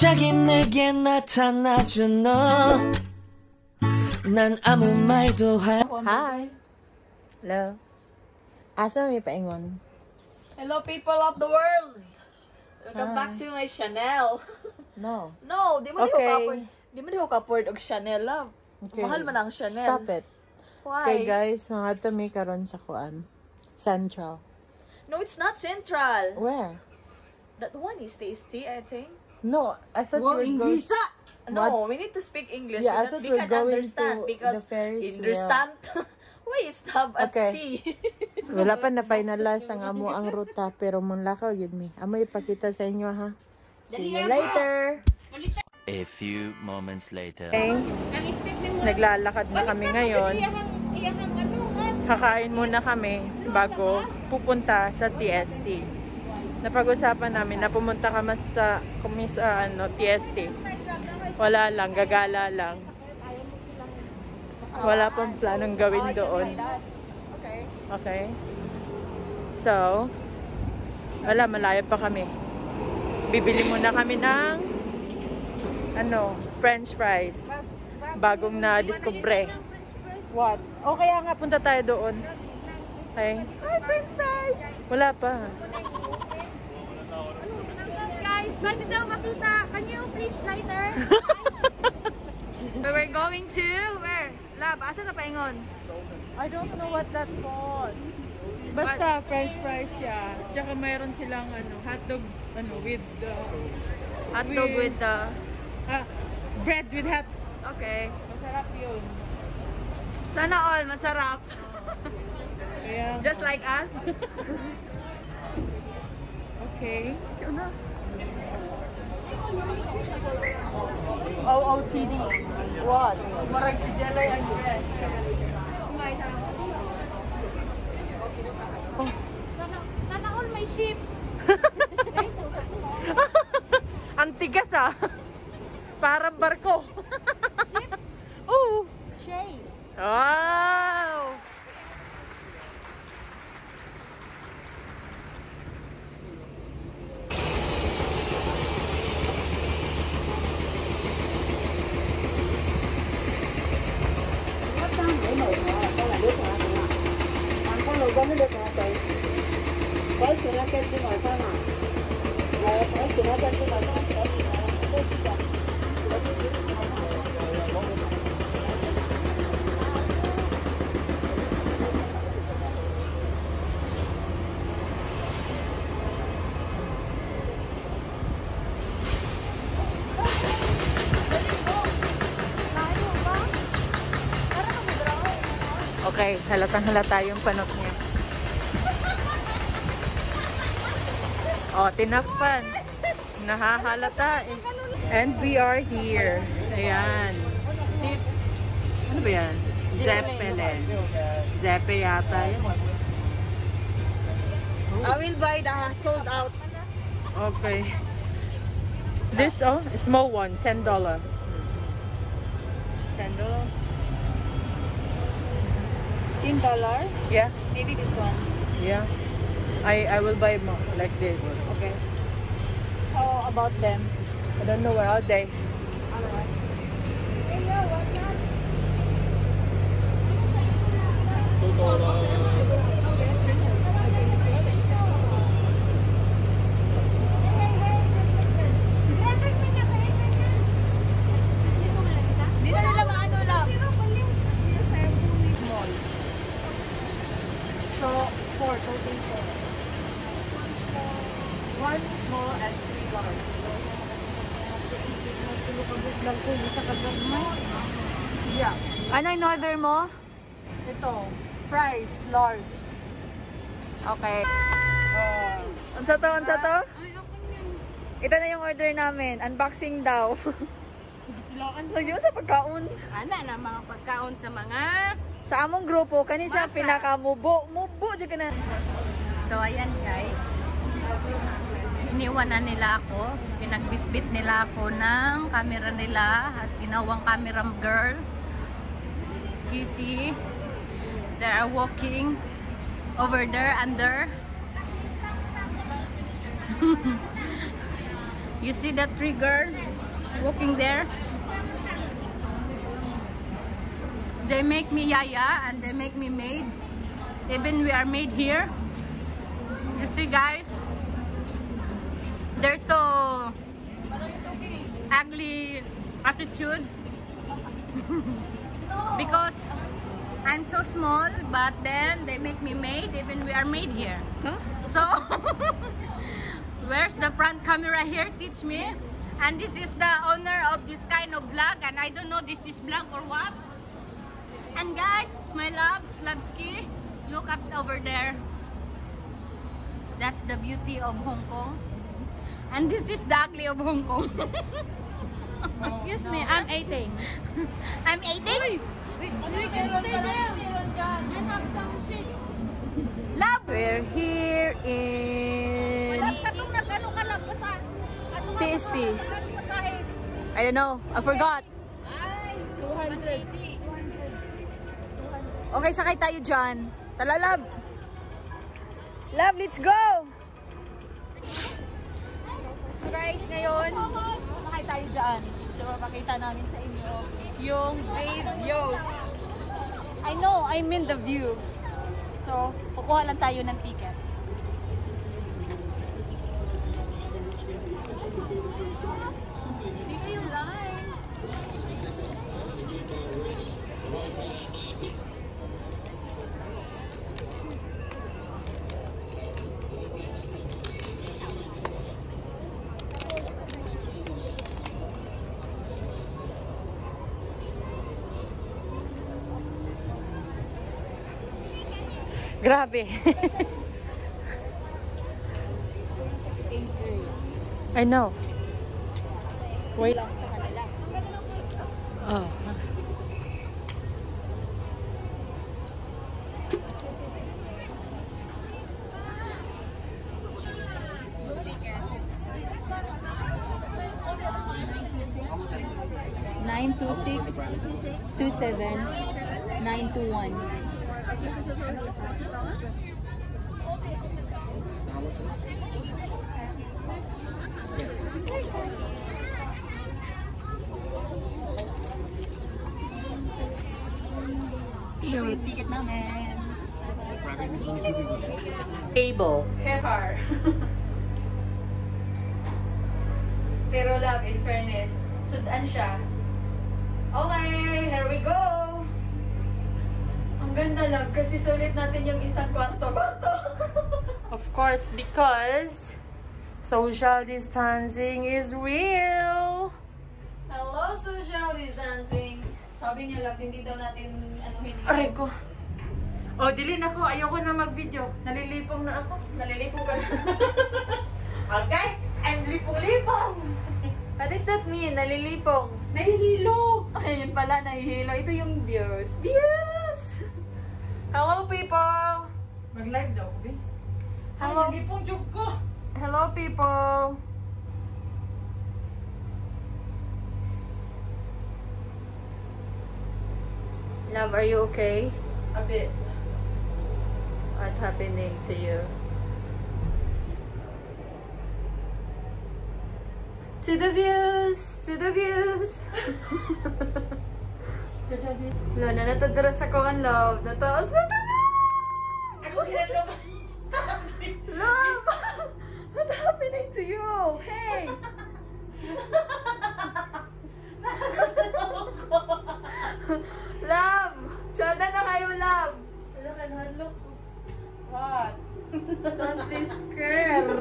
갑자기 내게 나타나준 너 난 아무 말도 Hi. Hello. Asa may paingon? Hello, people of the world! Welcome back to my Chanel. No. No, di mo Okay. di mo ko ka-afford og Chanel, love. Okay. Mahal man ang Chanel. Stop it. Why? Okay, guys. Mga tumi karon sa kuan. Central. No, it's not Central. Where? That one is tasty, I think. No, I thought you were going... No, we need to speak English Yeah, I so that thought we we're can going understand to because the Ferris wheel. understand. Why stop at Okay. tea? Wala pa na finalize ang amo ang ruta pero mong lakaw yun mi. Amo ipakita sa inyo ha. See you later. A few moments later. Okay. Naglalakad na kami ngayon. Kakain muna kami bago pupunta sa TST. Napag-usapan namin na pumunta kami sa TST. Wala lang, gagala lang. Wala pang planong gawin doon. Okay. So, wala, malayo pa kami. Bibili muna kami ng French fries. Bagong na-discover. What? O kaya nga, punta tayo doon. Okay? Hi, French fries! Wala pa. Guys, bakit daw makita? Can you please lighter? We're going to where? Lab, asa na paingon? I don't know what that called. Basta French fries siya. Tsaka mayroon silang hotdog with Hotdog with the... bread with hot. Okay. Masarap yun. Sana all masarap. Kaya, Just like us. okay. OOTD. What? Marag si Jelay ang dress. Sana all may ship. Ang tigas ah. Parang barko. Ship? Oo. Shay. Wow! Okay, halatang-halata yung panok niya. Oh, tinakpan. Nahahalata eh. And we are here. Ayan. See? Ano ba yan? Zeppelin. Zeppe yata yan. I will buy the sold out. Okay. This, small one, $10. $10? $10? Yeah. Maybe this one. Yeah. I will buy more like this. Okay. How about them? I don't know where are they. Di na nila maano lang. So, total 4. One small and 3 large. Yeah. Ano yung order mo? Ito, fries, large. Okay. Unsa to? Unsa to? Ito na yung order namin. Unboxing daw. Lagyan sa pagkaon. Ana na mga pagkaon sa mga... Sa among grupo, kani siya pinakamubo. Mubo dyan ka na. So ayan guys. Iniwan na nila ako. Pinagbitbit nila ako ng camera nila at ginawang camera girl. You see, they are walking over there under. You see that tree girl? walking there. They make me yaya and they make me maid. Even we are made here. You see guys, they're so ugly attitude because I'm so small, but then they make me maid. Even we are made here. Huh? So where's the front camera here? Teach me. And this is the owner of this kind of vlog, and I don't know this is vlog or what. And guys, my loves, Lavsky, look up over there. That's the beauty of Hong Kong. And this is the ugly of Hong Kong. Excuse me, I'm 18. I'm 18? We can stay there and have some shit. Love! We're here in TST. I don't know. I forgot. 280. Okay, sakay tayo dyan. Tala, Love. Love, let's go! So guys, ngayon, sakay tayo dyan. So, mapakita namin sa inyo yung videos. I know, I mean the view. So, kukuha lang tayo ng ticket. Dito yung line. Grabe. I know. Wait. Oh. Nine 26 27 921. Show yung ticket namin. Table. Car. Pero love, in fairness, sudan siya. Okay, here we go! Ang ganda love, kasi sulit natin yung isang kwarto. Of course, because social distancing is real. Hello, social distancing. Sabi niya love, hindi daw natin anuhin yun. Aray ko. Oh, dilin ako. Ayoko na mag-video. Nalilipong na ako. Nalilipong ka na. Okay? I'm lipong-lipong. What does that mean? Nalilipong? Nahihilo. Ayun pala, nahihilo. Ito yung views. Views! Hello, people! Mag-live daw ko, be. Hello. Ay, nalipong jug ko. Hello, people! Love, are you okay? A bit. What's happening to you? To the views! To the views! Wala na natadras ako ang love. Nataas na to, love! Ako ginagawa ba? Love! What's happening to you? Hey! Love! Tiyada na kayo, love! Wala ka nalok. What? Don't be scared!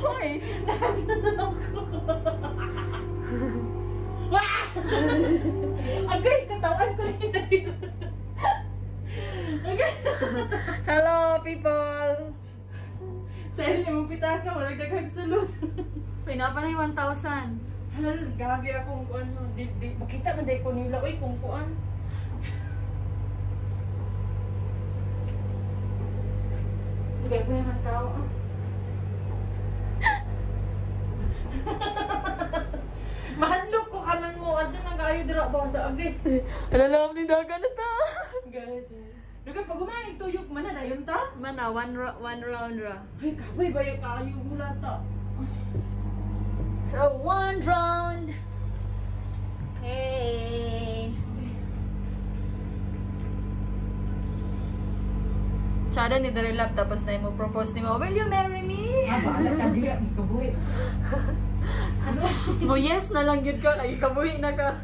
Hoy! Agay, katawan ko na yun. Agay. Hello, people! Sa ilin mong pitaka, walang nagkagsulod. Pinapanay 1,000. Hal, gabi akong kung ano. Makita man dahil ko nila, uy, kung kuan. Gaya ko yung tao. Mahadlok ko kanan mo. Adyo na kayo dira ba sa agay. Alam ni Daga na ta. Gaya. Lugar, pag umanig tuyok man na, dayon ta? Mana, one round ra. Ay, kapoy ba yung kayo gula ta? So, one round. Hey. Tsada ni Darilab tapos na mo propose ni mo, will you marry me? Mo yes na lang yun ka, kaya kabuhi na ka.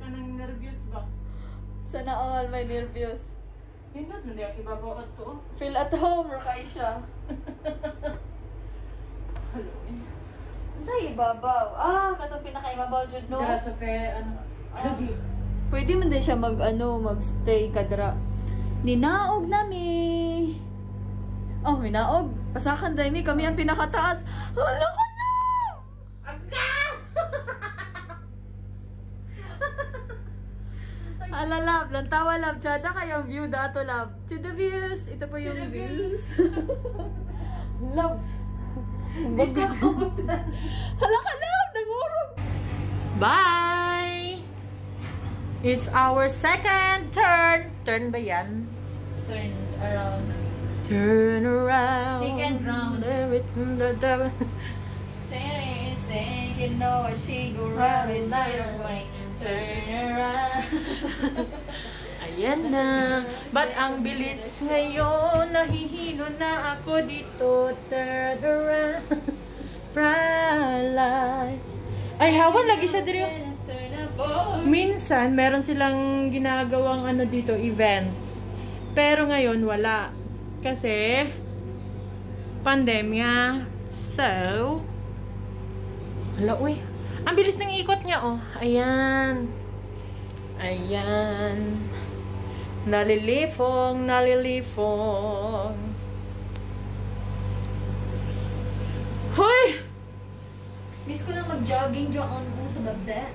Anong nervous ba? Sana all may nervyos. Hindot mo niya ibabaw at to. Feel at home, Rakay siya. Sa ibabaw. Katong pinakaibabaw dyan, no? Dara sa ano. Pwede man din siya magstay kadra. Ninaog nami. Oh, minaog. Pasakan dami kami ang pinakataas. Hala ka na! Ala love, lantawa love, tsada kayong view dato love. To the views, ito po yung views. Love. Hala ka love, nangurog. Bye! It's our second turn. Turn ba yan? Turn around. Turn around. Second round. Everything Sing, you know she go round and round. Turn around. Ayan na. Ba't ang bilis ngayon? Nahihilo na ako dito. Turn around. Bright. Ay, hawan lagi siya dito. Minsan, meron silang ginagawang ano dito, event. Pero ngayon, wala. Kasi, pandemya. So, hala, uy. Ang bilis ng ikot niya, oh. Ayan. Ayan. Nalilifong, nalilifong. Hoy! Miss ko na mag-jogging dyan mo sa babda.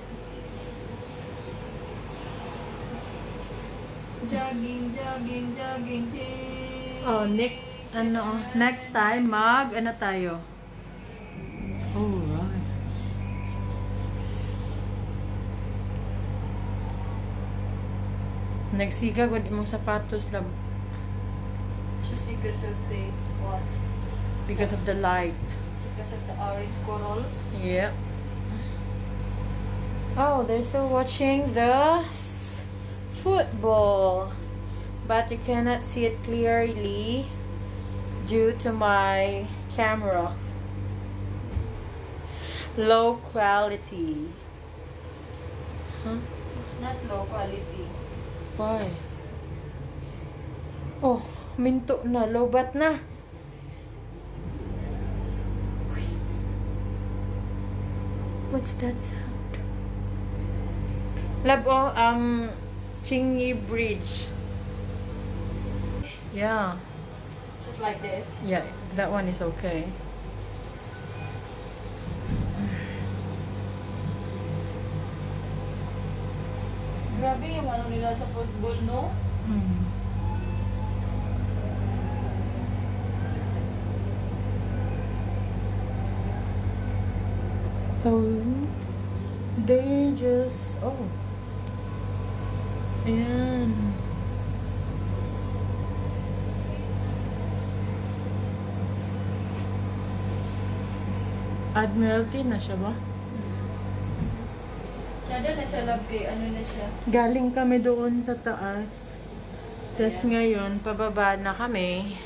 Jogging, jogging, jogging, jogging. Oh, next time, ano tayo? Alright. Nagsiga gud imong sapatos lab Just because of the what? because of the light. Because of the orange coral. Yeah. Oh, they're still watching the football, but you cannot see it clearly due to my camera. Low quality. Huh? It's not low quality. Why? Oh, minto na, lobat na. What's that sound? Labo, Chingy Bridge. Yeah. Just like this. Yeah, that one is okay. Grabe yung ano nila sa football, no? So, they just, oh. Ayan. Admiralty na siya ba? Tsada na siya love kay ano na siya. Galing kami doon sa taas. Tapos ngayon, pababa na kami.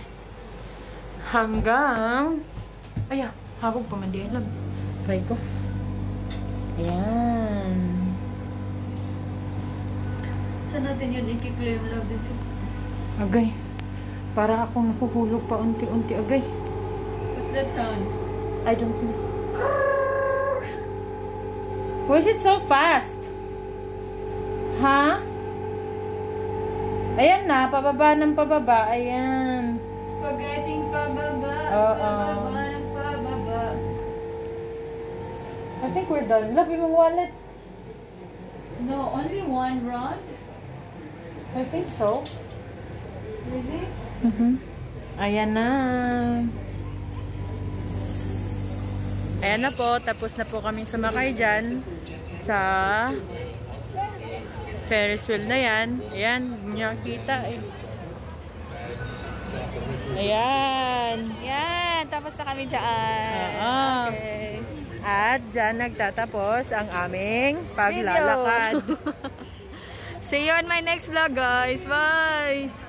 Hanggang... Ay, habog pa man din lang. Try ko. Ayan. Saan natin yun i-claim love din sa... Agay. Para akong nahuhulog pa unti-unti. Agay. What's that sound? I don't know. Why is it so fast? Ha? Ayan na, pababa ng pababa. Ayan. Spaghetti pababa, Oo. pababa ng pababa. I think we're done. Love, yung wallet. No, only one round? I think so. Really? Ayan na. Ayan na po. Tapos na po kami sumakay dyan sa Ferris wheel na yan. Ayan, niya kita eh. Ayan. Yan, tapos na kami dyan. Oo. Okay. At dyan nagtatapos ang aming paglalakad. See you on my next vlog, guys. Bye!